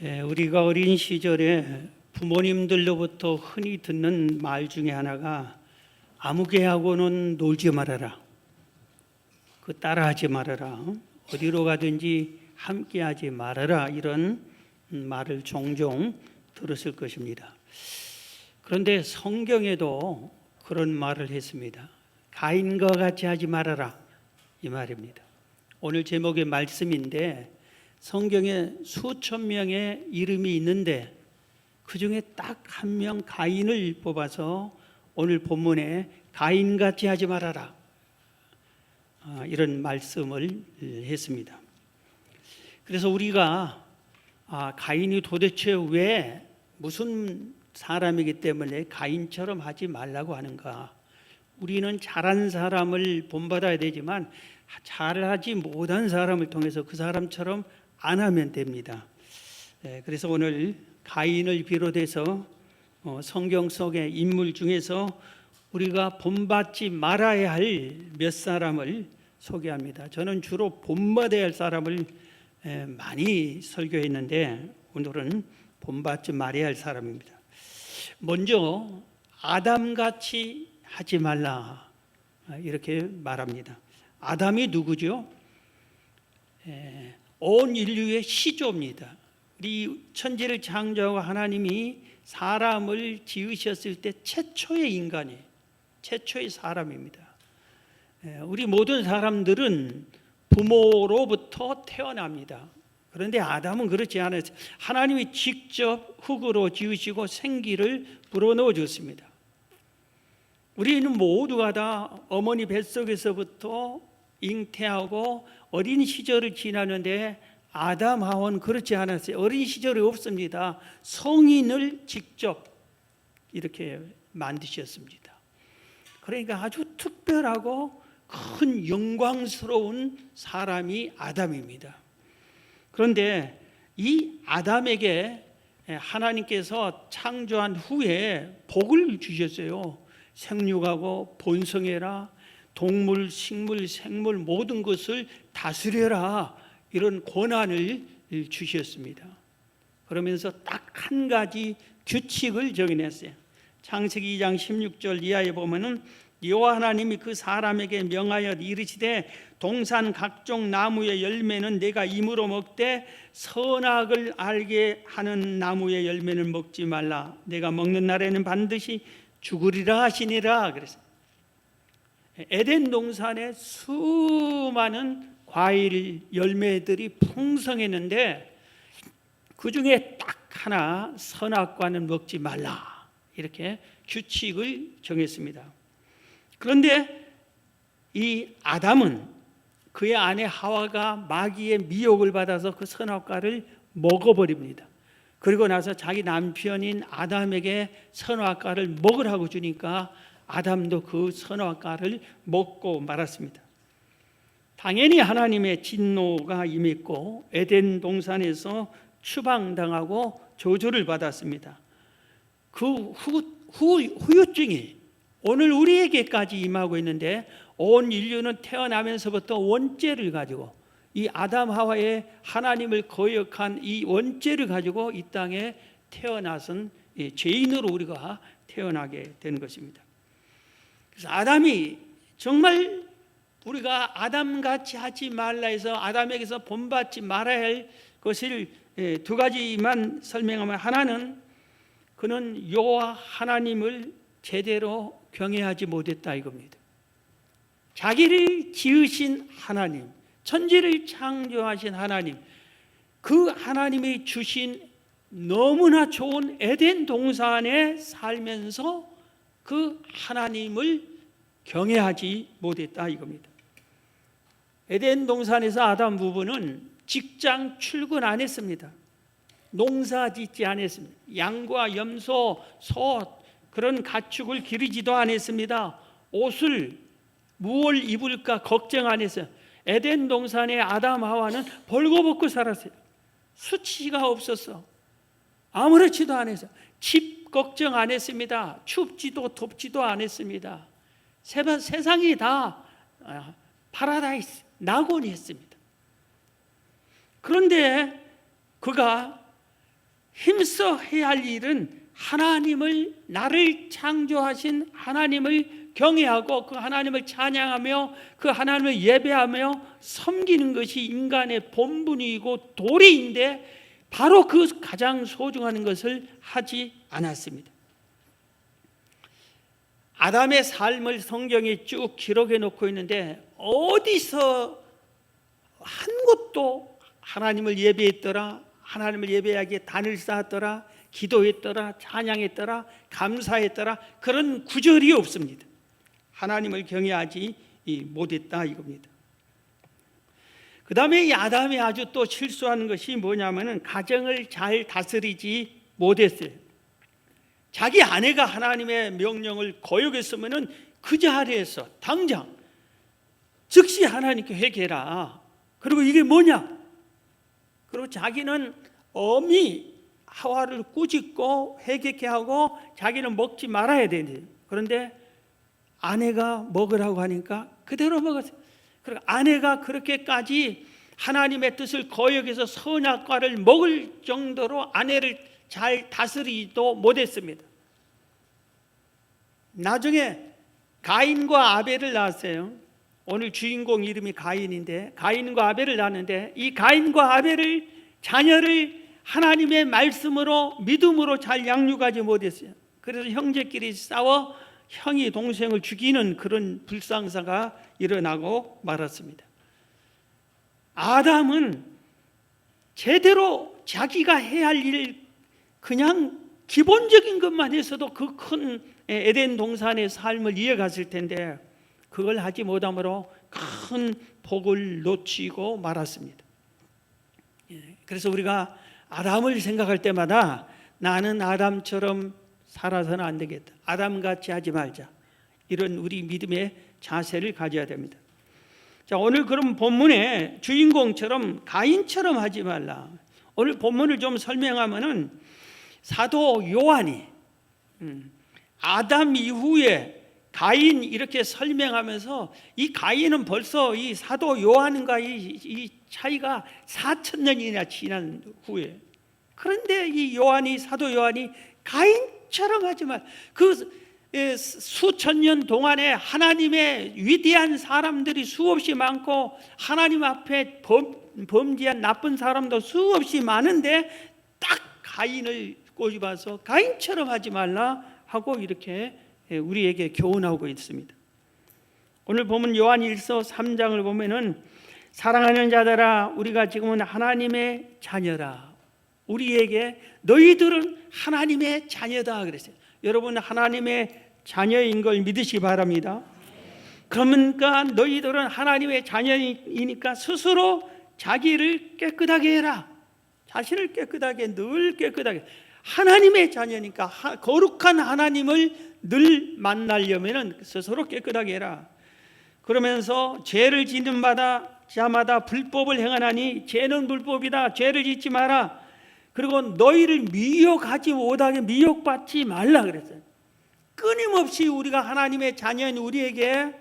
우리가 어린 시절에 부모님들로부터 흔히 듣는 말 중에 하나가 아무개하고는 놀지 말아라. 따라하지 말아라. 어디로 가든지 함께하지 말아라. 이런 말을 종종 들었을 것입니다. 그런데 성경에도 그런 말을 했습니다. 가인과 같이 하지 말아라. 이 말입니다. 오늘 제목의 말씀인데 성경에 수천 명의 이름이 있는데 그 중에 딱 한 명 가인을 뽑아서 오늘 본문에 가인같이 하지 말아라 이런 말씀을 했습니다. 그래서 우리가 가인이 도대체 왜 무슨 사람이기 때문에 가인처럼 하지 말라고 하는가? 우리는 잘한 사람을 본받아야 되지만 잘하지 못한 사람을 통해서 그 사람처럼 안 하면 됩니다. 그래서 오늘 가인을 비롯해서 성경 속의 인물 중에서 우리가 본받지 말아야 할 몇 사람을 소개합니다. 저는 주로 본받아야 할 사람을 많이 설교했는데 오늘은 본받지 말아야 할 사람입니다. 먼저 아담같이 하지 말라 이렇게 말합니다. 아담이 누구죠? 온 인류의 시조입니다. 우리 천지를 창조하고 하나님이 사람을 지으셨을 때 최초의 인간이 최초의 사람입니다. 우리 모든 사람들은 부모로부터 태어납니다. 그런데 아담은 그렇지 않았어요. 하나님이 직접 흙으로 지으시고 생기를 불어넣어 줬습니다. 우리는 모두가 다 어머니 뱃속에서부터 잉태하고 어린 시절을 지나는데 아담 하와는 그렇지 않았어요. 어린 시절이 없습니다. 성인을 직접 이렇게 만드셨습니다. 그러니까 아주 특별하고 큰 영광스러운 사람이 아담입니다. 그런데 이 아담에게 하나님께서 창조한 후에 복을 주셨어요. 생육하고 번성해라. 동물, 식물, 생물 모든 것을 다스려라. 이런 권한을 주셨습니다. 그러면서 딱 한 가지 규칙을 정해냈어요. 창세기 2장 16절 이하에 보면은 여호와 하나님이 그 사람에게 명하여 이르시되 동산 각종 나무의 열매는 내가 임으로 먹되 선악을 알게 하는 나무의 열매는 먹지 말라. 내가 먹는 날에는 반드시 죽으리라 하시니라. 그래서 에덴 동산에 수많은 과일 열매들이 풍성했는데 그 중에 딱 하나 선악과는 먹지 말라 이렇게 규칙을 정했습니다. 그런데 이 아담은 그의 아내 하와가 마귀의 미혹을 받아서 그 선악과를 먹어버립니다. 그리고 나서 자기 남편인 아담에게 선악과를 먹으라고 주니까 아담도 그 선악과를 먹고 말았습니다. 당연히 하나님의 진노가 임했고 에덴 동산에서 추방당하고 저주를 받았습니다. 그 후유증이 오늘 우리에게까지 임하고 있는데 온 인류는 태어나면서부터 원죄를 가지고 이 아담 하와의 하나님을 거역한 이 원죄를 가지고 이 땅에 태어나선 죄인으로 우리가 태어나게 되는 것입니다. 그래서 아담이 정말 우리가 아담같이 하지 말라 해서 아담에게서 본받지 말아야 할 것을 두 가지만 설명하면 하나는 그는 여호와 하나님을 제대로 경외하지 못했다 이겁니다. 자기를 지으신 하나님, 천지를 창조하신 하나님, 그 하나님이 주신 너무나 좋은 에덴 동산에 살면서 그 하나님을 경외하지 못했다 이겁니다. 에덴 동산에서 아담 부부는 직장 출근 안 했습니다. 농사 짓지 않았습니다. 양과 염소, 소 그런 가축을 기르지도 않았습니다. 옷을 무엇을 입을까 걱정 안 했어요. 에덴 동산의 아담 하와는 벌거벗고 살았어요. 수치가 없었어. 아무렇지도 않았어요. 집 걱정 안 했습니다. 춥지도 덥지도 않았습니다. 세상이 다 파라다이스, 낙원이었습니다. 그런데 그가 힘써 해야 할 일은 하나님을, 나를 창조하신 하나님을 경외하고 그 하나님을 찬양하며 그 하나님을 예배하며 섬기는 것이 인간의 본분이고 도리인데 바로 그 가장 소중한 것을 하지 않았습니다. 아담의 삶을 성경에 쭉 기록해 놓고 있는데 어디서 한 곳도 하나님을 예배했더라, 하나님을 예배하기에 단을 쌓았더라, 기도했더라, 찬양했더라, 감사했더라, 그런 구절이 없습니다. 하나님을 경외하지 못했다 이겁니다. 그 다음에 이 아담이 아주 또 실수하는 것이 뭐냐면은 가정을 잘 다스리지 못했어요. 자기 아내가 하나님의 명령을 거역했으면은 그 자리에서 당장 즉시 하나님께 회개해라. 그리고 이게 뭐냐? 그리고 자기는 엄히 하와를 꾸짖고 회개케 하고 자기는 먹지 말아야 되는데, 그런데 아내가 먹으라고 하니까 그대로 먹었어요. 그리고 아내가 그렇게까지 하나님의 뜻을 거역해서 선악과를 먹을 정도로 아내를 잘 다스리지도 못했습니다. 나중에 가인과 아벨을 낳았어요. 오늘 주인공 이름이 가인인데, 가인과 아벨을 낳았는데 이 가인과 아벨을 자녀를 하나님의 말씀으로 믿음으로 잘 양육하지 못했어요. 그래서 형제끼리 싸워 형이 동생을 죽이는 그런 불상사가 일어나고 말았습니다. 아담은 제대로 자기가 해야 할 일, 그냥 기본적인 것만 해서도 그 큰 에덴 동산의 삶을 이어갔을 텐데 그걸 하지 못함으로 큰 복을 놓치고 말았습니다. 그래서 우리가 아담을 생각할 때마다 나는 아담처럼 살아서는 안 되겠다, 아담같이 하지 말자, 이런 우리 믿음의 자세를 가져야 됩니다. 자, 오늘 그럼 본문의 주인공처럼 가인처럼 하지 말라. 오늘 본문을 좀 설명하면은 사도 요한이 아담 이후에 가인 이렇게 설명하면서 이 가인은 벌써 이 사도 요한과 이 차이가 4,000년이나 지난 후에, 그런데 이 요한이, 사도 요한이 가인처럼 하지 말, 그 수천 년 동안에 하나님의 위대한 사람들이 수없이 많고 하나님 앞에 범죄한 나쁜 사람도 수없이 많은데 딱 가인을 꼬집어서 가인처럼 하지 말라 하고 이렇게 우리에게 교훈하고 있습니다. 오늘 보면 요한일서 3장을 보면은 사랑하는 자들아, 우리가 지금은 하나님의 자녀라. 우리에게 너희들은 하나님의 자녀다 그랬어요. 여러분 하나님의 자녀인 걸 믿으시기 바랍니다. 그러니까 너희들은 하나님의 자녀이니까 스스로 자기를 깨끗하게 해라. 자신을 깨끗하게, 늘 깨끗하게. 하나님의 자녀니까 거룩한 하나님을 늘 만나려면 스스로 깨끗하게 해라. 그러면서 죄를 짓는 자마다 불법을 행하나니 죄는 불법이다. 죄를 짓지 마라. 그리고 너희를 미혹하지 못하게 미혹받지 말라 그랬어요. 끊임없이 우리가 하나님의 자녀인 우리에게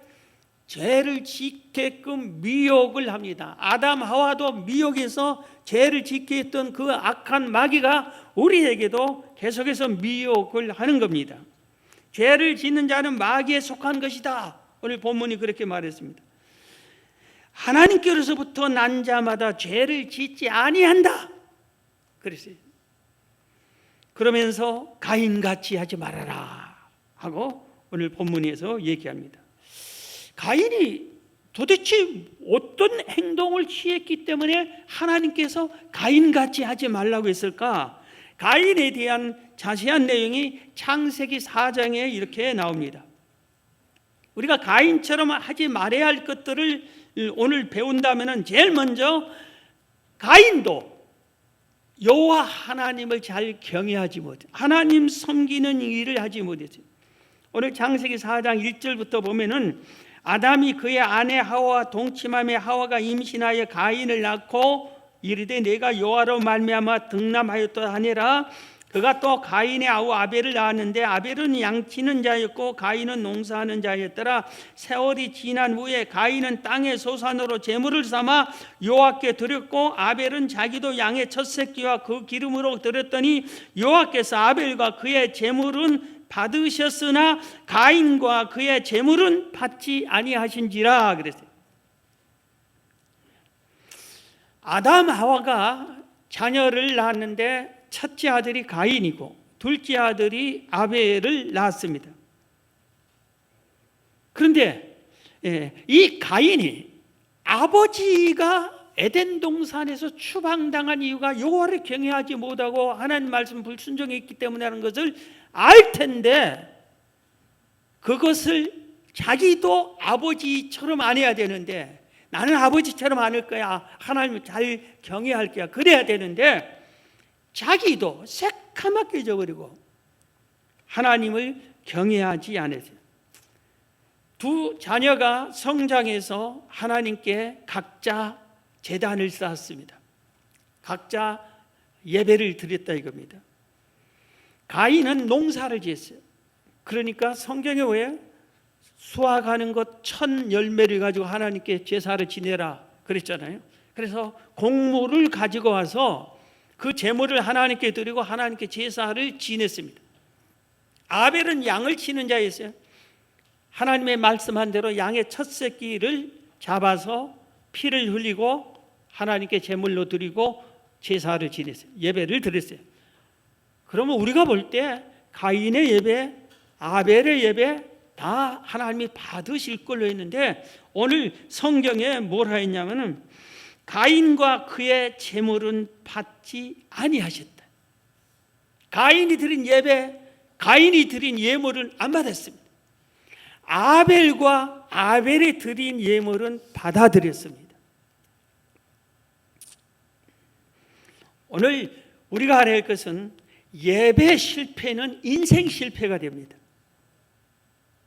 죄를 짓게끔 미혹을 합니다. 아담 하와도 미혹해서 죄를 짓게 했던 그 악한 마귀가 우리에게도 계속해서 미혹을 하는 겁니다. 죄를 짓는 자는 마귀에 속한 것이다. 오늘 본문이 그렇게 말했습니다. 하나님께로부터 난 자마다 죄를 짓지 아니한다 그랬어요. 그러면서 가인같이 하지 말아라 하고 오늘 본문에서 얘기합니다. 가인이 도대체 어떤 행동을 취했기 때문에 하나님께서 가인같이 하지 말라고 했을까? 가인에 대한 자세한 내용이 창세기 4장에 이렇게 나옵니다. 우리가 가인처럼 하지 말아야 할 것들을 오늘 배운다면 제일 먼저 가인도 여호와 하나님을 잘 경외하지 못해, 하나님 섬기는 일을 하지 못했어요. 오늘 창세기 4장 1절부터 보면은 아담이 그의 아내 하와와 동침함에 하와가 임신하여 가인을 낳고 이르되 내가 여호와로 말미암아 등남하였다 하니라. 그가 또 가인의 아우 아벨을 낳았는데 아벨은 양치는 자였고 가인은 농사하는 자였더라. 세월이 지난 후에 가인은 땅의 소산으로 제물을 삼아 여호와께 드렸고 아벨은 자기도 양의 첫 새끼와 그 기름으로 드렸더니 여호와께서 아벨과 그의 제물은 받으셨으나 가인과 그의 제물은 받지 아니하신지라 그랬어요. 아담 하와가 자녀를 낳았는데 첫째 아들이 가인이고 둘째 아들이 아벨을 낳았습니다. 그런데 이 가인이 아버지가 에덴 동산에서 추방당한 이유가 여호와를 경외하지 못하고 하나님 말씀 불순종했기 때문이라는 것을 알 텐데 그것을 자기도 아버지처럼 안 해야 되는데 나는 아버지처럼 안 할 거야. 하나님을 잘 경외할 거야. 그래야 되는데 자기도 새카맣게 잊어버리고 하나님을 경외하지 않았어요. 두 자녀가 성장해서 하나님께 각자 제단을 쌓았습니다. 각자 예배를 드렸다 이겁니다. 가인은 농사를 지었어요. 그러니까 성경에 왜 수확하는 것 1000 열매를 가지고 하나님께 제사를 지내라 그랬잖아요. 그래서 곡물을 가지고 와서 그 제물을 하나님께 드리고 하나님께 제사를 지냈습니다. 아벨은 양을 치는 자였어요. 하나님의 말씀한 대로 양의 첫 새끼를 잡아서 피를 흘리고 하나님께 제물로 드리고 제사를 지냈어요. 예배를 드렸어요. 그러면 우리가 볼 때 가인의 예배, 아벨의 예배 다 하나님이 받으실 걸로 했는데 오늘 성경에 뭐라 했냐면은 가인과 그의 제물은 받지 아니하셨다. 가인이 드린 예배, 가인이 드린 예물은 안 받았습니다. 아벨과 아벨이 드린 예물은 받아들였습니다. 오늘 우리가 알아야 할 것은 예배 실패는 인생 실패가 됩니다.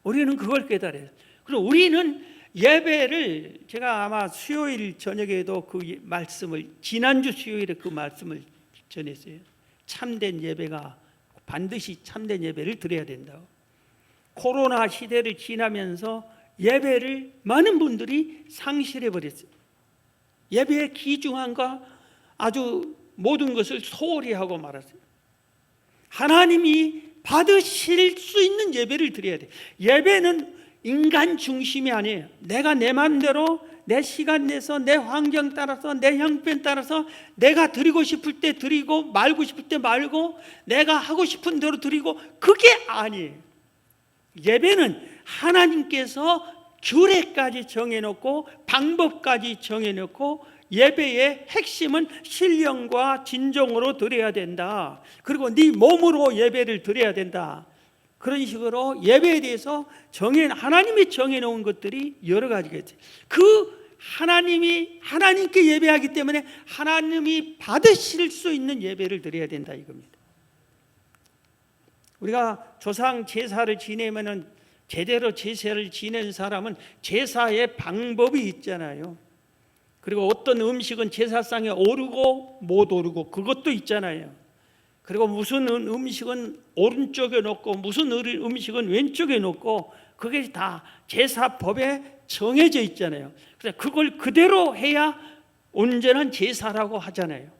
우리는 그걸 깨달아요. 그리고 우리는 예배를 제가 아마 수요일 저녁에도 그 말씀을 지난주 수요일에 그 말씀을 전했어요. 참된 예배가 반드시 참된 예배를 드려야 된다고. 코로나 시대를 지나면서 예배를 많은 분들이 상실해 버렸어요. 예배의 귀중함과 아주 모든 것을 소홀히 하고 말았어요. 하나님이 받으실 수 있는 예배를 드려야 돼요. 예배는 인간 중심이 아니에요. 내가 내 마음대로 내 시간 내서 내 환경 따라서 내 형편 따라서 내가 드리고 싶을 때 드리고 말고 싶을 때 말고 내가 하고 싶은 대로 드리고 그게 아니에요. 예배는 하나님께서 규례까지 정해놓고 방법까지 정해놓고 예배의 핵심은 신령과 진정으로 드려야 된다. 그리고 네 몸으로 예배를 드려야 된다. 그런 식으로 예배에 대해서 하나님이 정해놓은 것들이 여러 가지가 있어요. 그 하나님이 하나님께 예배하기 때문에 하나님이 받으실 수 있는 예배를 드려야 된다 이겁니다. 우리가 조상 제사를 지내면은 제대로 제사를 지낸 사람은 제사의 방법이 있잖아요. 그리고 어떤 음식은 제사상에 오르고 못 오르고 그것도 있잖아요. 그리고 무슨 음식은 오른쪽에 놓고 무슨 음식은 왼쪽에 놓고 그게 다 제사법에 정해져 있잖아요. 그래서 그걸 그대로 해야 온전한 제사라고 하잖아요.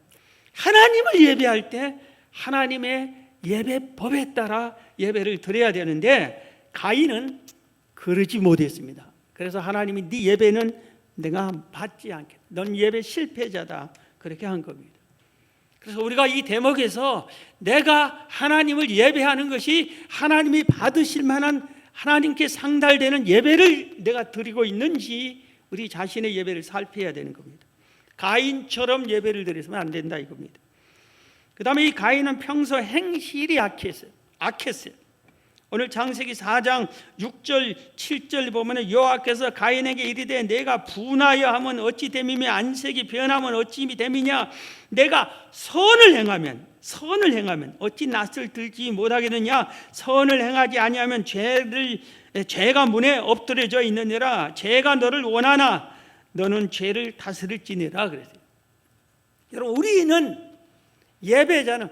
하나님을 예배할 때 하나님의 예배법에 따라 예배를 드려야 되는데 가인은 그러지 못했습니다. 그래서 하나님이 네 예배는 내가 받지 않겠다. 넌 예배 실패자다. 그렇게 한 겁니다. 그래서 우리가 이 대목에서 내가 하나님을 예배하는 것이 하나님이 받으실 만한 하나님께 상달되는 예배를 내가 드리고 있는지 우리 자신의 예배를 살펴야 되는 겁니다. 가인처럼 예배를 드려서는 안 된다 이겁니다. 그 다음에 이 가인은 평소 행실이 악했어요. 오늘 창세기 4장 6절 7절 보면 여호와께서 가인에게 이르되 내가 분하여 하면 어찌 됨이며 안색이 변하면 어찌 됨이냐. 내가 선을 행하면 어찌 낯을 들지 못하겠느냐. 선을 행하지 아니하면 죄가 문에 엎드려져 있느니라. 죄가 너를 원하나 너는 죄를 다스릴지니라 그랬어요. 여러분 우리는 예배자는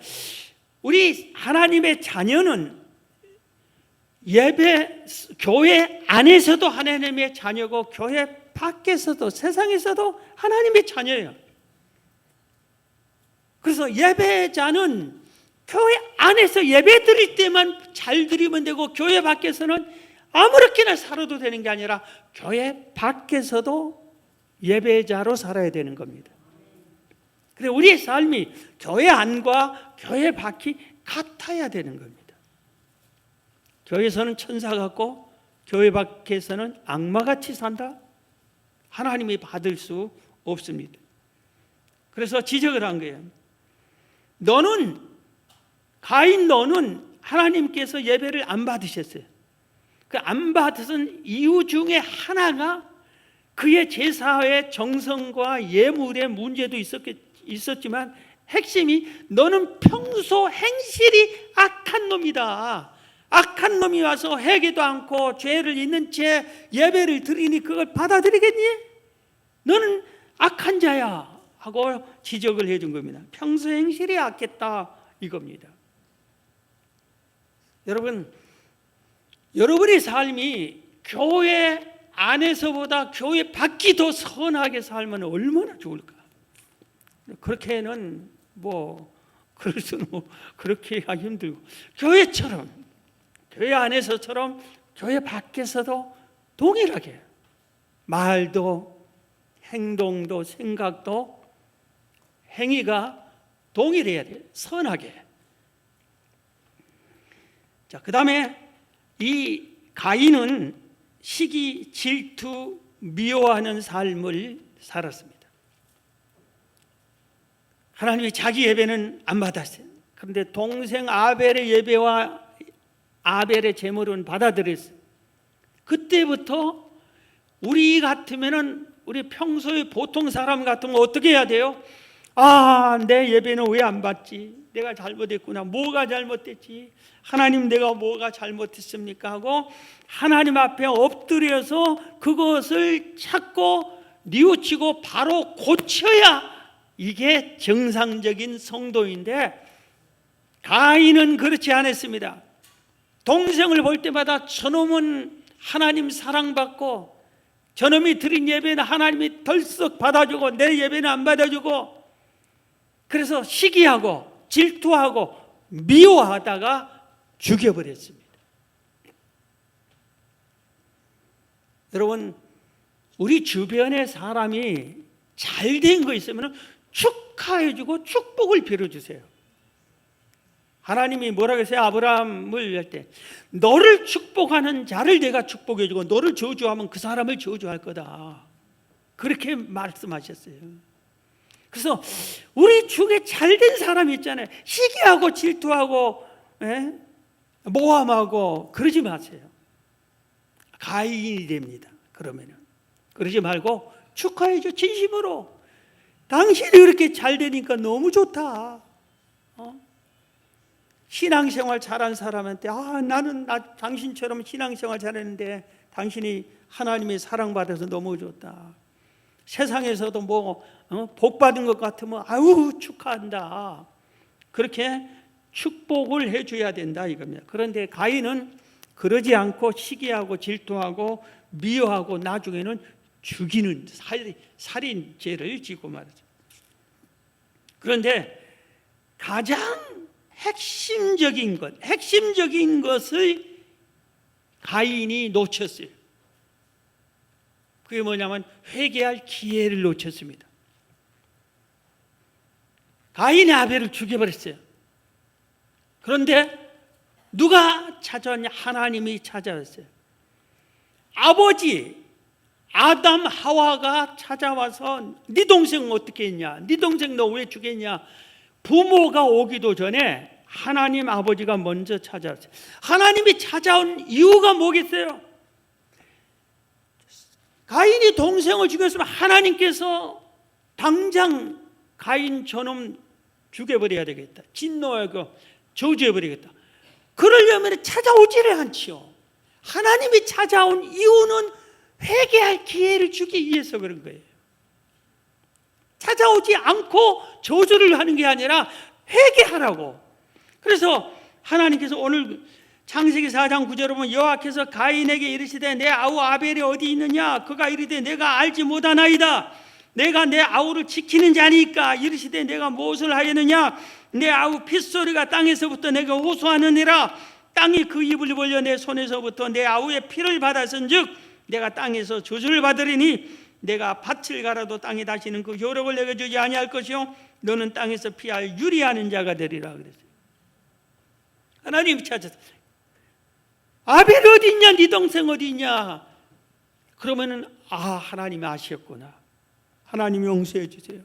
우리 하나님의 자녀는 교회 안에서도 하나님의 자녀고 교회 밖에서도 세상에서도 하나님의 자녀예요. 그래서 예배자는 교회 안에서 예배 드릴 때만 잘 드리면 되고 교회 밖에서는 아무렇게나 살아도 되는 게 아니라 교회 밖에서도 예배자로 살아야 되는 겁니다. 그래서 우리의 삶이 교회 안과 교회 밖이 같아야 되는 겁니다. 교회에서는 천사 같고 교회 밖에서는 악마같이 산다? 하나님이 받을 수 없습니다. 그래서 지적을 한 거예요. 가인 너는 하나님께서 예배를 안 받으셨어요. 그 안 받으신 이유 중에 하나가 그의 제사의 정성과 예물의 문제도 있었지만 핵심이 너는 평소 행실이 악한 놈이다. 악한 놈이 와서 회개도 않고 죄를 있는 채 예배를 드리니 그걸 받아들이겠니? 너는 악한 자야 하고 지적을 해준 겁니다. 평소 행실이 악했다 이겁니다. 여러분의 삶이 교회 안에서보다 교회 밖이 더 선하게 살면 얼마나 좋을까? 그렇게는 그럴 수는 그렇게 하기 힘들고 교회처럼 교회 안에서처럼 교회 밖에서도 동일하게 말도 행동도 생각도 행위가 동일해야 돼요. 선하게. 자, 그 다음에 이 가인은 시기, 질투, 미워하는 삶을 살았습니다. 하나님이 자기 예배는 안 받았어요. 그런데 동생 아벨의 예배와 아벨의 제물은 받아들였어요. 그때부터 우리 같으면은 우리 평소에 보통 사람 같으면 어떻게 해야 돼요? 내 예배는 왜 안 받지? 내가 잘못했구나. 뭐가 잘못됐지? 하나님 내가 뭐가 잘못했습니까? 하고 하나님 앞에 엎드려서 그것을 찾고 뉘우치고 바로 고쳐야 이게 정상적인 성도인데 가인은 그렇지 않았습니다. 동생을 볼 때마다 저놈은 하나님 사랑받고 저놈이 드린 예배는 하나님이 덜썩 받아주고 내 예배는 안 받아주고 그래서 시기하고 질투하고 미워하다가 죽여버렸습니다. 여러분, 우리 주변에 사람이 잘된 거 있으면 축하해주고 축복을 빌어주세요. 하나님이 뭐라고 했어요? 아브라함을 할 때 너를 축복하는 자를 내가 축복해주고 너를 저주하면 그 사람을 저주할 거다. 그렇게 말씀하셨어요. 그래서 우리 중에 잘된 사람이 있잖아요. 시기하고 질투하고 모함하고 그러지 마세요. 가인이 됩니다. 그러면은 그러지 말고 축하해줘. 진심으로 당신이 그렇게 잘 되니까 너무 좋다. 신앙생활 잘한 사람한테 나는 당신처럼 신앙생활 잘했는데 당신이 하나님의 사랑받아서 너무 좋다. 세상에서도 복 받은 것 같으면 축하한다. 그렇게 축복을 해줘야 된다 이겁니다. 그런데 가인은 그러지 않고 시기하고 질투하고 미워하고 나중에는 죽이는 살인죄를 지고 말이죠. 그런데 가장 핵심적인 것을 가인이 놓쳤어요. 그게 뭐냐면 회개할 기회를 놓쳤습니다. 가인이 아벨을 죽여버렸어요. 그런데 누가 찾아왔냐? 하나님이 찾아왔어요. 아버지 아담 하와가 찾아와서 네 동생 어떻게 했냐? 네 동생 너 왜 죽였냐? 부모가 오기도 전에 하나님 아버지가 먼저 찾아왔어요. 하나님이 찾아온 이유가 뭐겠어요? 가인이 동생을 죽였으면 하나님께서 당장 가인 저놈 죽여버려야 되겠다. 진노하고 저주해버리겠다. 그러려면 찾아오지를 않지요. 하나님이 찾아온 이유는 회개할 기회를 주기 위해서 그런 거예요. 찾아오지 않고 저주를 하는 게 아니라 회개하라고. 그래서 하나님께서 오늘 창세기 4장 9절에 보면 여호와께서 가인에게 이르시되 내 아우 아벨이 어디 있느냐? 그가 이르되 내가 알지 못하나이다. 내가 내 아우를 지키는 자니까. 이르시되 내가 무엇을 하였느냐? 내 아우 핏소리가 땅에서부터 내가 호소하느니라. 땅이 그 입을 벌려 내 손에서부터 내 아우의 피를 받았은즉 내가 땅에서 저주를 받으리니 내가 밭을 갈아도 땅에 다시는 그 효력을 내게 주지 아니할 것이요 너는 땅에서 피할 유리하는 자가 되리라 그랬어요. 하나님 찾았어요. 아벨 어디 있냐? 네 동생 어디 있냐? 그러면은 하나님이 아셨구나. 하나님 용서해 주세요.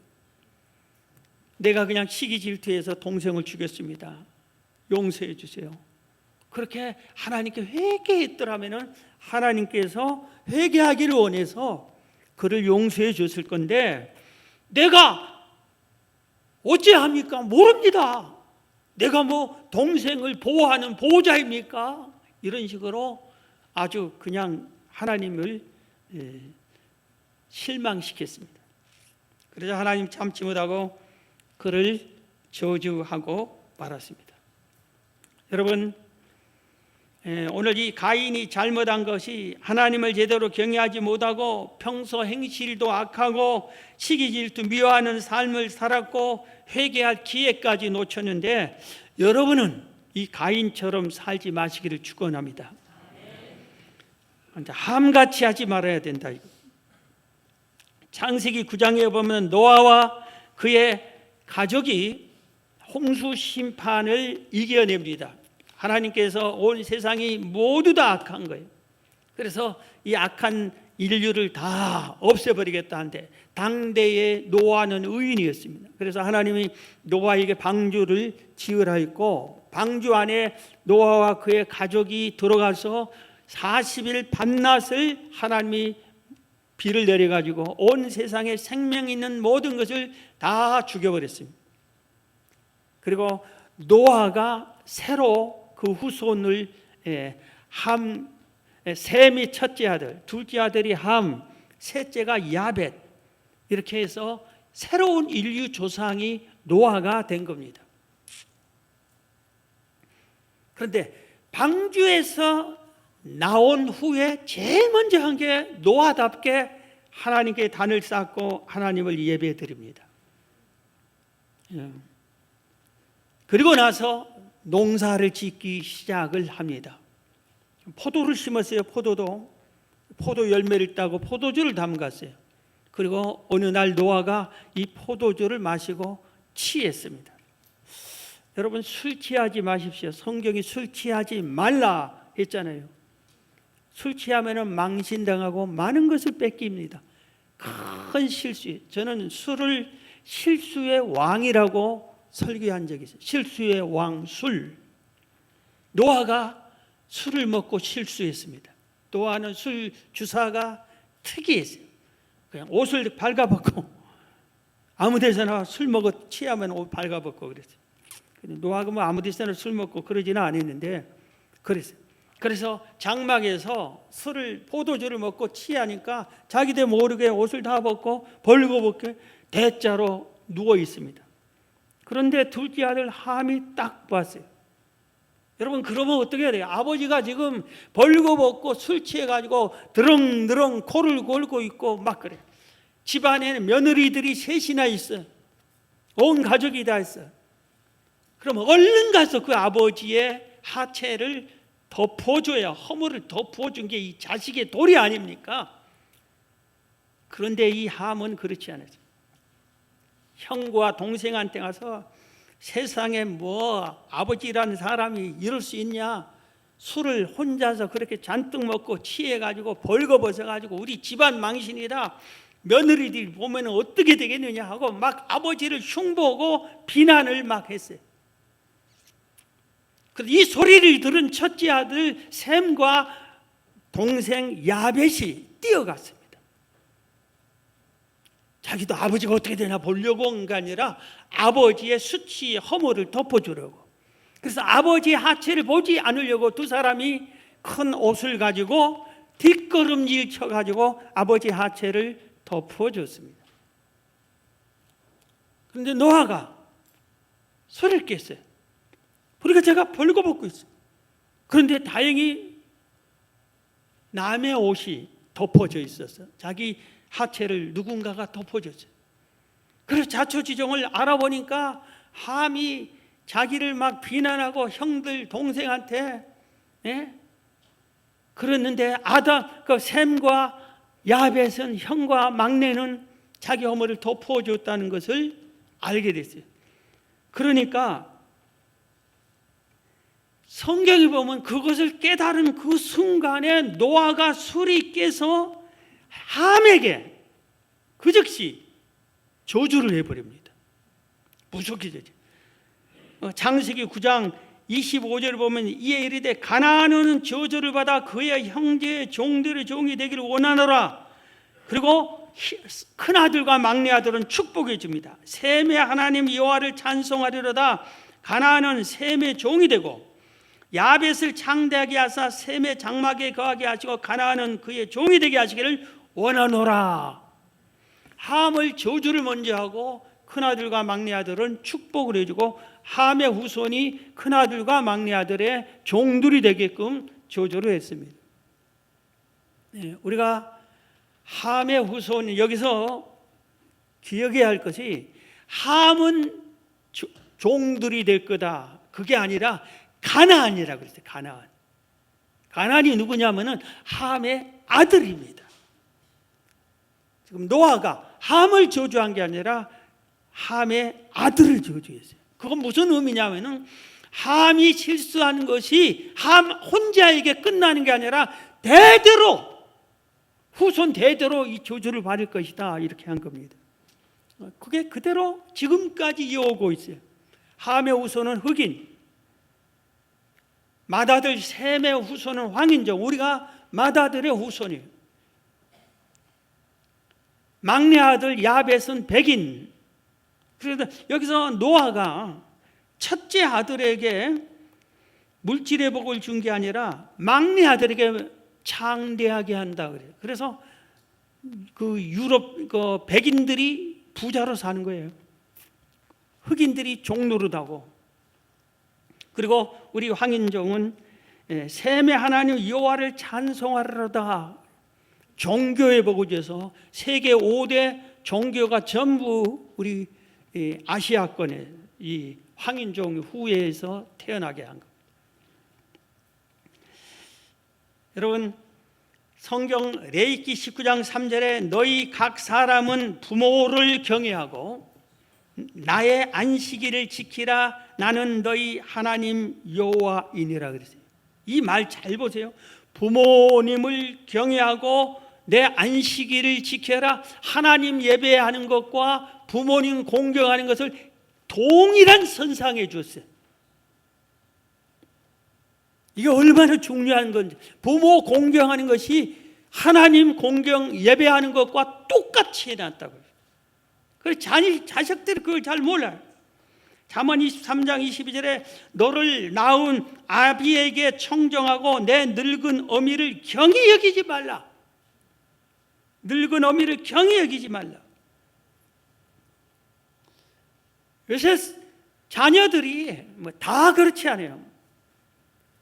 내가 그냥 시기 질투해서 동생을 죽였습니다. 용서해 주세요. 그렇게 하나님께 회개했더라면은 하나님께서 회개하기를 원해서 그를 용서해 줬을 건데 내가 어찌합니까? 모릅니다. 내가 뭐 동생을 보호하는 보호자입니까? 이런 식으로 아주 그냥 하나님을 실망시켰습니다. 그래서 하나님 참지 못하고 그를 저주하고 말았습니다. 여러분, 오늘 이 가인이 잘못한 것이 하나님을 제대로 경외하지 못하고 평소 행실도 악하고 시기질투 미워하는 삶을 살았고 회개할 기회까지 놓쳤는데 여러분은 이 가인처럼 살지 마시기를 축원합니다. 함같이 하지 말아야 된다. 창세기 9장에 보면 노아와 그의 가족이 홍수 심판을 이겨냅니다. 하나님께서 온 세상이 모두 다 악한 거예요. 그래서 이 악한 인류를 다 없애버리겠다 한데 당대의 노아는 의인이었습니다. 그래서 하나님이 노아에게 방주를 지으라 했고 방주 안에 노아와 그의 가족이 들어가서 40일 밤낮을 하나님이 비를 내려가지고 온 세상에 생명 있는 모든 것을 다 죽여버렸습니다. 그리고 노아가 새로 그 후손을 셈이 첫째 아들, 둘째 아들이 함, 셋째가 야벳 이렇게 해서 새로운 인류 조상이 노아가 된 겁니다. 그런데 방주에서 나온 후에 제일 먼저 한 게 노아답게 하나님께 단을 쌓고 하나님을 예배 드립니다. 그리고 나서 농사를 짓기 시작을 합니다. 포도를 심었어요. 포도 열매를 따고 포도주를 담갔어요. 그리고 어느 날 노아가 이 포도주를 마시고 취했습니다. 여러분 술 취하지 마십시오. 성경이 술 취하지 말라 했잖아요. 술 취하면 망신당하고 많은 것을 뺏깁니다. 큰 실수. 저는 술을 실수의 왕이라고 설교한 적이 있어요. 실수의 왕 술. 노아가 술을 먹고 실수했습니다. 노아는 술 주사가 특이했어요. 그냥 옷을 발가벗고 아무 데서나 술 먹어 취하면 옷 발가벗고 그랬어요. 노아가 뭐 아무 데서나 술 먹고 그러지는 않았는데 그랬어요. 그래서 장막에서 포도주를 먹고 취하니까 자기들 모르게 옷을 다 벗고 벌거벗게 대자로 누워 있습니다. 그런데 둘째 아들 함이 딱 봤어요. 여러분 그러면 어떻게 해야 돼요? 아버지가 지금 벌거벗고 술 취해가지고 드렁드렁 코를 골고 있고 막 그래. 집안에는 며느리들이 셋이나 있어. 온 가족이 다 있어. 그럼 얼른 가서 그 아버지의 하체를 덮어줘야 허물을 덮어준 게 이 자식의 도리 아닙니까? 그런데 이 함은 그렇지 않았어요. 형과 동생한테 가서 세상에 뭐 아버지라는 사람이 이럴 수 있냐? 술을 혼자서 그렇게 잔뜩 먹고 취해가지고 벌거벗어가지고 우리 집안 망신이다. 며느리들이 보면 어떻게 되겠느냐 하고 막 아버지를 흉보고 비난을 막 했어요. 이 소리를 들은 첫째 아들 셈과 동생 야벳이 뛰어갔습니다. 자기도 아버지가 어떻게 되나 보려고 온 게 아니라 아버지의 수치 허물을 덮어주려고. 그래서 아버지의 하체를 보지 않으려고 두 사람이 큰 옷을 가지고 뒷걸음질 쳐가지고 아버지 하체를 덮어줬습니다. 그런데 노아가 소리를 깼어요. 그러니까 제가 벌거벗고 있어요. 그런데 다행히 남의 옷이 덮어져 있었어. 자기 하체를 누군가가 덮어줬어요. 그래서 자초지종을 알아보니까 함이 자기를 막 비난하고 형들 동생한테 그랬는데 그 셈과 야벳은 형과 막내는 자기 허물을 덮어줬다는 것을 알게 됐어요. 그러니까 성경에 보면 그것을 깨달은 그 순간에 노아가 술이 깨서 함에게 그 즉시 저주를 해버립니다. 무섭게 되죠. 창세기 9장 25절을 보면 이에 이르되 가나안은 저주를 받아 그의 형제의 종들의 종이 되기를 원하노라. 그리고 큰아들과 막내아들은 축복해 줍니다. 셈의 하나님 여호와를 찬송하리로다. 가나안은 셈의 종이 되고 야벳을 창대하게 하사 셈의 장막에 거하게 하시고 가나안은 그의 종이 되게 하시기를 원하노라. 함을 저주를 먼저 하고 큰아들과 막내아들은 축복을 해주고 함의 후손이 큰아들과 막내아들의 종들이 되게끔 저주를 했습니다. 우리가 함의 후손, 여기서 기억해야 할 것이 함은 종들이 될 거다, 그게 아니라 가나안이라고 그랬어요. 가나안. 가나안이 누구냐면은 함의 아들입니다. 지금 노아가 함을 저주한 게 아니라 함의 아들을 저주했어요. 그건 무슨 의미냐면은 함이 실수한 것이 함 혼자에게 끝나는 게 아니라 대대로 후손 대대로 이 저주를 받을 것이다, 이렇게 한 겁니다. 그게 그대로 지금까지 이어오고 있어요. 함의 후손은 흑인, 맏아들 셈의 후손은 황인종, 우리가 맏아들의 후손이에요. 막내 아들 야벳은 백인. 그래서 여기서 노아가 첫째 아들에게 물질의 복을 준 게 아니라 막내 아들에게 창대하게 한다 그래요. 그래서 그 유럽 백인들이 부자로 사는 거예요. 흑인들이 종노릇하고. 그리고 우리 황인종은 셈의 하나님 여호와를 찬송하리로다. 종교의 복을 줘서 세계 5대 종교가 전부 우리 아시아권에 이 황인종 후예에서 태어나게 한 겁니다. 여러분, 성경 레위기 19장 3절에 너희 각 사람은 부모를 경외하고 나의 안식일을 지키라. 나는 너희 하나님 여호와이니라 그랬어요. 이 말 잘 보세요. 부모님을 경외하고 내 안식일을 지켜라. 하나님 예배하는 것과 부모님 공경하는 것을 동일한 선상에 주었어요. 이게 얼마나 중요한 건지. 부모 공경하는 것이 하나님 공경 예배하는 것과 똑같이 해놨다고요. 그래서 자식들이 그걸 잘 몰라요. 잠언 23장 22절에 너를 낳은 아비에게 청정하고 내 늙은 어미를 경히 여기지 말라. 늙은 어미를 경히 여기지 말라. 요새 자녀들이 다 그렇지 않아요.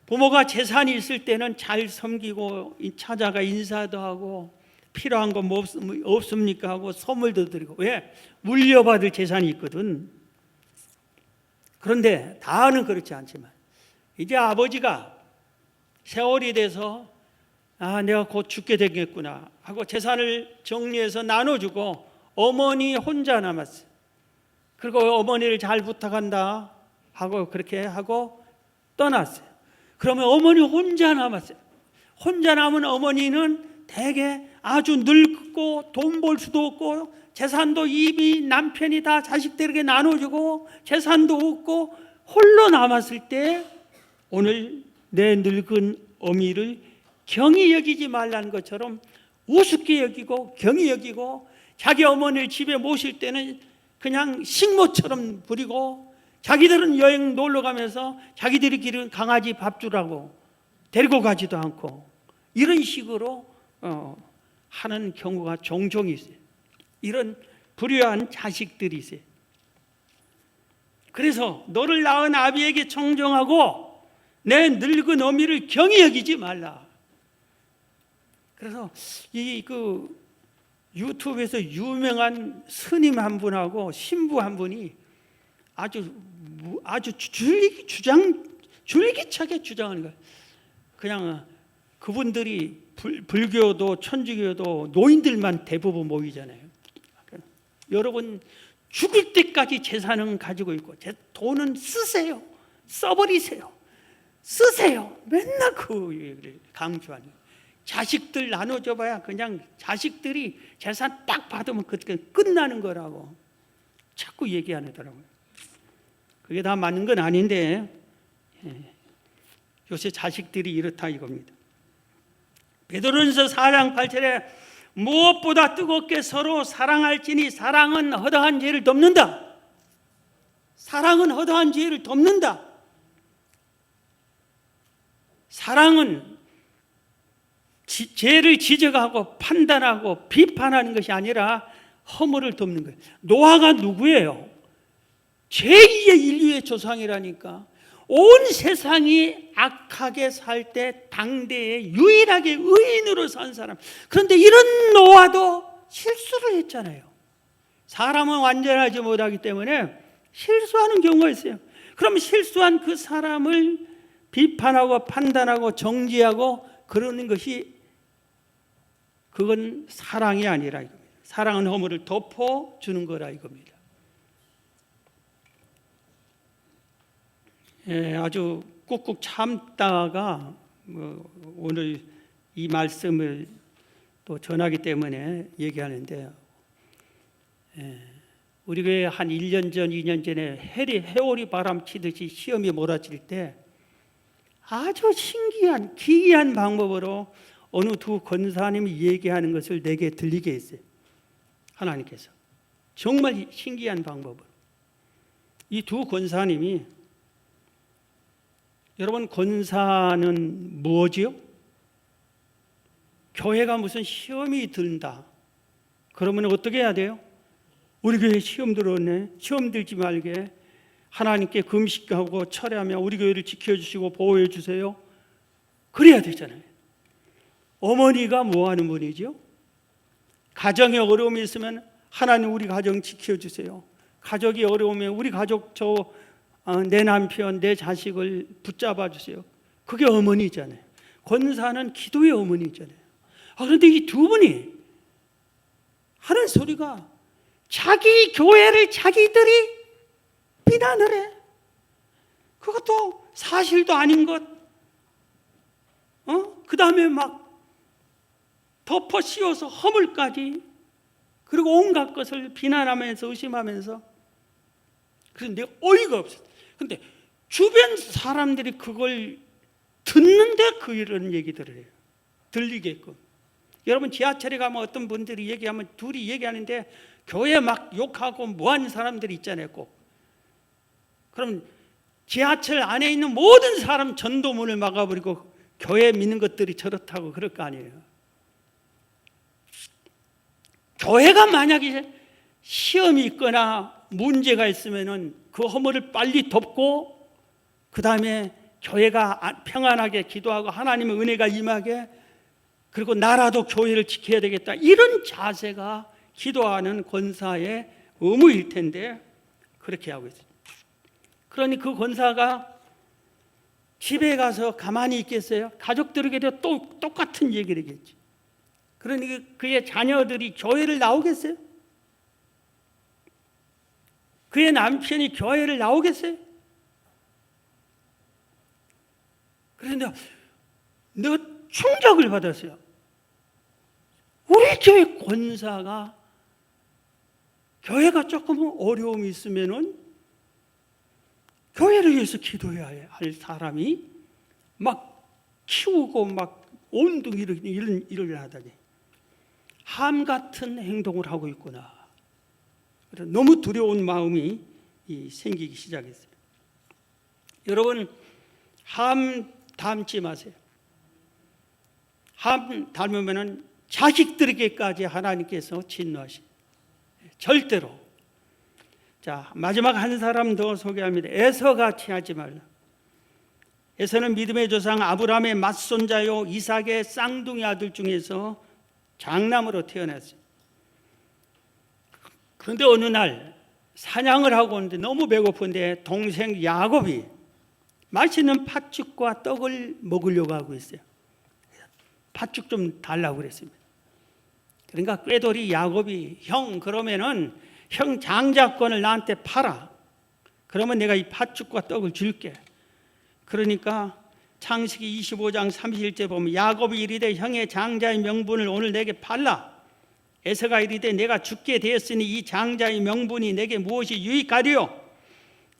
부모가 재산이 있을 때는 잘 섬기고 찾아가 인사도 하고 필요한 거 뭐 없습니까 하고 선물도 드리고. 왜? 물려받을 재산이 있거든. 그런데 다는 그렇지 않지만 이제 아버지가 세월이 돼서 내가 곧 죽게 되겠구나 하고 재산을 정리해서 나눠주고 어머니 혼자 남았어요. 그리고 어머니를 잘 부탁한다 하고 그렇게 하고 떠났어요. 그러면 어머니 혼자 남았어요. 혼자 남은 어머니는 대개 아주 늙고 돈 벌 수도 없고 재산도 이미 남편이 다 자식들에게 나눠주고 재산도 없고 홀로 남았을 때 오늘 내 늙은 어미를 경히 여기지 말라는 것처럼 우습게 여기고 경히 여기고 자기 어머니를 집에 모실 때는 그냥 식모처럼 부리고 자기들은 여행 놀러 가면서 자기들이 기른 강아지 밥 주라고 데리고 가지도 않고 이런 식으로 하는 경우가 종종 있어요. 이런 불효한 자식들이 있어요. 그래서 너를 낳은 아비에게 청정하고 내 늙은 어미를 경히 여기지 말라. 그래서 유튜브에서 유명한 스님 한 분하고 신부 한 분이 아주 줄기차게 주장하는 거예요. 그냥 그분들이 불교도 천주교도 노인들만 대부분 모이잖아요. 여러분 죽을 때까지 재산은 가지고 있고 돈은 쓰세요. 써버리세요. 쓰세요. 맨날 그 강조하는 거예요. 자식들 나눠줘봐야 그냥 자식들이 재산 딱 받으면 그때 끝나는 거라고 자꾸 얘기하더라고요. 그게 다 맞는 건 아닌데 요새 자식들이 이렇다 이겁니다. 베드로전서 4장 8절에 무엇보다 뜨겁게 서로 사랑할지니 사랑은 허다한 죄를 덮는다. 사랑은 허다한 죄를 덮는다. 사랑은 죄를 지적하고 판단하고 비판하는 것이 아니라 허물을 덮는 거예요. 노아가 누구예요? 제2의 인류의 조상이라니까. 온 세상이 악하게 살 때 당대에 유일하게 의인으로 산 사람. 그런데 이런 노아도 실수를 했잖아요. 사람은 완전하지 못하기 때문에 실수하는 경우가 있어요. 그럼 실수한 그 사람을 비판하고 판단하고 정지하고 그러는 것이 그건 사랑이 아니라 이겁니다. 사랑은 허물을 덮어주는 거라 이겁니다. 아주 꾹꾹 참다가 오늘 이 말씀을 또 전하기 때문에 얘기하는데, 우리 교회 한 1년 전, 2년 전에 해오리 바람 치듯이 시험이 몰아칠 때 아주 신기한 기이한 방법으로 어느 두 권사님이 얘기하는 것을 내게 들리게 했어요. 하나님께서 정말 신기한 방법으로. 이 두 권사님이, 여러분 권사는 뭐지요? 교회가 무슨 시험이 든다 그러면 어떻게 해야 돼요? 우리 교회 시험 들었네, 시험 들지 말게 하나님께 금식하고 철회하며 우리 교회를 지켜주시고 보호해 주세요. 그래야 되잖아요. 어머니가 뭐 하는 분이죠? 가정에 어려움이 있으면 하나님 우리 가정 지켜주세요. 가족이 어려우면 우리 가족 내 남편 내 자식을 붙잡아 주세요. 그게 어머니잖아요. 권사는 기도의 어머니잖아요. 그런데 이 두 분이 하는 소리가 자기 교회를 자기들이 비난을 해. 그것도 사실도 아닌 것. 그 다음에 막 덮어 씌워서 허물까지, 그리고 온갖 것을 비난하면서 의심하면서. 그런데 어이가 없어. 근데 주변 사람들이 그걸 듣는데 그 이런 얘기들을 해요. 들리게끔. 여러분 지하철에 가면 어떤 분들이 얘기하면 둘이 얘기하는데 교회 막 욕하고 뭐하는 사람들이 있잖아요. 꼭. 그럼 지하철 안에 있는 모든 사람 전도문을 막아버리고 교회 믿는 것들이 저렇다고 그럴 거 아니에요. 교회가 만약에 시험이 있거나 문제가 있으면은 그 허물을 빨리 덮고, 그 다음에 교회가 평안하게 기도하고 하나님의 은혜가 임하게, 그리고 나라도 교회를 지켜야 되겠다, 이런 자세가 기도하는 권사의 의무일 텐데 그렇게 하고 있어요. 그러니 그 권사가 집에 가서 가만히 있겠어요? 가족들에게도 또 똑같은 얘기를 하겠지. 그러니 그의 자녀들이 교회를 나오겠어요? 그의 남편이 교회를 나오겠어요? 그런데 내가 충격을 받았어요. 우리 교회 권사가 교회가 조금 어려움이 있으면은 교회를 위해서 기도해야 할 사람이 막 키우고 막 온통 이런 일을 하다니 함 같은 행동을 하고 있구나. 너무 두려운 마음이 생기기 시작했어요. 여러분 함 닮지 마세요. 함 닮으면은 자식들에게까지 하나님께서 진노하시. 절대로 자, 마지막 한 사람 더 소개합니다. 에서같이 하지 말라. 에서는 믿음의 조상 아브라함의 맞손자요 이삭의 쌍둥이 아들 중에서 장남으로 태어났어요. 그런데 어느 날 사냥을 하고 오는데 너무 배고픈데 동생 야곱이 맛있는 팥죽과 떡을 먹으려고 하고 있어요. 팥죽 좀 달라고 그랬습니다. 그러니까 꾀돌이 야곱이 형 그러면은 형 장자권을 나한테 팔아. 그러면 내가 이 팥죽과 떡을 줄게. 그러니까 창세기 25장 31절 보면 야곱이 이르되 형의 장자의 명분을 오늘 내게 팔라. 에서가 이르되 내가 죽게 되었으니 이 장자의 명분이 내게 무엇이 유익하리요?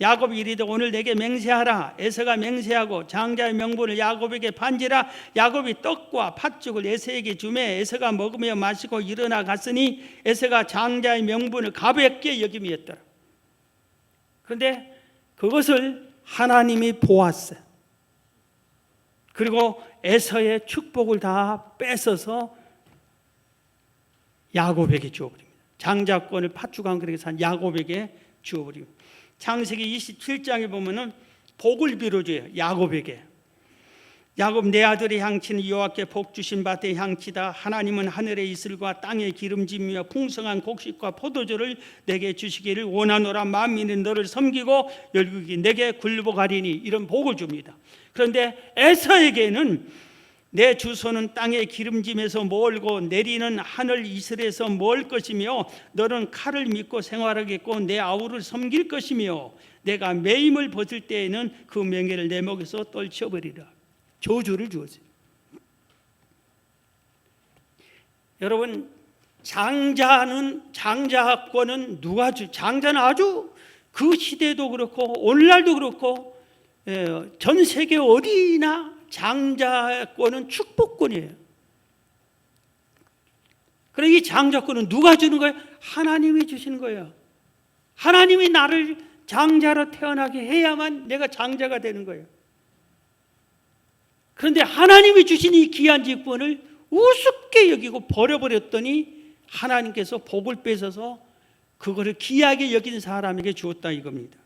야곱이 이르되 오늘 내게 맹세하라. 에서가 맹세하고 장자의 명분을 야곱에게 판지라. 야곱이 떡과 팥죽을 에서에게 주매 에서가 먹으며 마시고 일어나 갔으니 에서가 장자의 명분을 가볍게 여김이었더라. 그런데 그것을 하나님이 보았어요. 그리고 에서의 축복을 다 뺏어서 야곱에게 주어버립니다. 장자권을 팥죽한 그릇에 산 야곱에게 주어버립니다. 창세기 27장에 보면은 복을 빌어줘요. 야곱에게. 야곱 내 아들의 향치는 여호와께 복 주신 밭의 향치다. 하나님은 하늘의 이슬과 땅의 기름짐이며 풍성한 곡식과 포도주를 내게 주시기를 원하노라. 만민이 너를 섬기고 열국이 내게 굴복하리니. 이런 복을 줍니다. 그런데 에서에게는 내 주소는 땅의 기름짐에서 멀고 내리는 하늘 이슬에서 멀 것이며 너는 칼을 믿고 생활하겠고 내 아우를 섬길 것이며 내가 매임을 벗을 때에는 그 명예를 내 목에서 떨쳐버리라. 저주를 주었어요. 여러분, 장자권은 누가 장자는 아주 그 시대도 그렇고 오늘날도 그렇고 전 세계 어디나 장자권은 축복권이에요. 그러니 이 장자권은 누가 주는 거예요? 하나님이 주시는 거예요. 하나님이 나를 장자로 태어나게 해야만 내가 장자가 되는 거예요. 그런데 하나님이 주신 이 귀한 직분을 우습게 여기고 버려버렸더니 하나님께서 복을 뺏어서 그거를 귀하게 여긴 사람에게 주었다 이겁니다.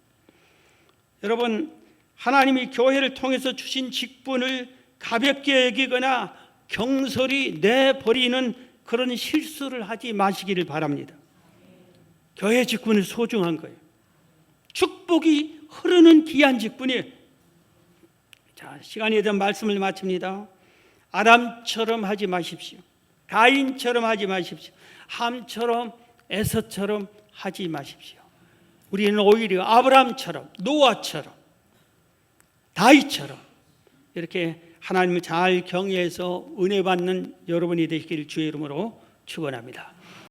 여러분, 하나님이 교회를 통해서 주신 직분을 가볍게 여기거나 경솔히 내버리는 그런 실수를 하지 마시기를 바랍니다. 교회 직분은 소중한 거예요. 축복이 흐르는 귀한 직분이에요. 자, 시간이 되면 말씀을 마칩니다. 아람처럼 하지 마십시오. 가인처럼 하지 마십시오. 함처럼 에서처럼 하지 마십시오. 우리는 오히려 아브라함처럼 노아처럼 다윗처럼 이렇게 하나님을 잘 경외해서 은혜 받는 여러분이 되시기를 주의 이름으로 축원합니다.